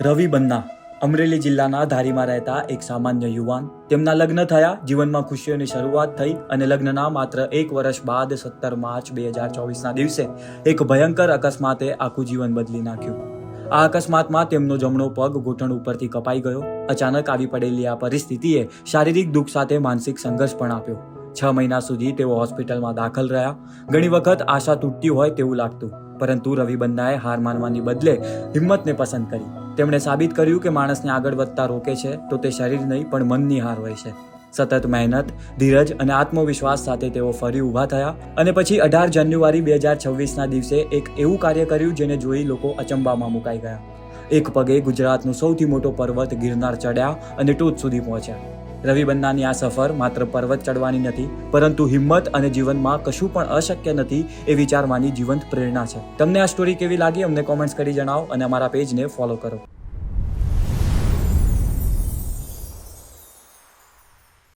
રવિ બન્ના અમરેલી જિલ્લાના ધારીમાં રહેતા એક સામાન્ય યુવાન. તેમના લગ્ન થયા, જીવનમાં ખુશીઓની શરૂઆત થઈ અને લગ્નના માત્ર 1 વર્ષ બાદ 17 માર્ચ 2024ના દિવસે એક ભયંકર અકસ્માતે આખું જીવન બદલી નાખ્યું. આ અકસ્માતમાં તેમનો જમણો પગ ઘૂંટણ ઉપરથી કપાઈ ગયો. અચાનક આવી પડેલી આ પરિસ્થિતિએ શારીરિક દુઃખ સાથે માનસિક સંઘર્ષ પણ આપ્યો. 6 મહિના સુધી તેઓ હોસ્પિટલમાં દાખલ રહ્યા. ઘણી વખત આશા તૂટતી હોય તેવું લાગતું, પરંતુ રવિ બન્નાએ હાર માનવાની બદલે હિંમતને પસંદ કરી. તેમણે સાબિત કર્યું કે માણસને આગળ વધતા રોકે છે તો તે શરીર નહીં પણ મનની હાર હોય છે. સતત મહેનત, ધીરજ અને આત્મવિશ્વાસ સાથે તેઓ ફરી ઊભા થયા અને પછી 18 જાન્યુઆરી 2026ના દિવસે એક એવું કાર્ય કર્યું જેને જોઈ લોકો અચંબામાં મુકાઈ ગયા. એક પગે ગુજરાતનો સૌથી મોટો પર્વત ગિરનાર ચડ્યા અને ટોચ સુધી પહોંચ્યા. રવિ બન્નાની આ સફર માત્ર પર્વત ચડવાની નથી, પરંતુ હિંમત અને જીવનમાં કશું પણ અશક્ય નથી એ વિચારવાની જીવંત પ્રેરણા છે. તમને આ સ્ટોરી કેવી લાગી અમને કોમેન્ટ્સ કરી જણાવો અને અમારા પેજને ફોલો કરો.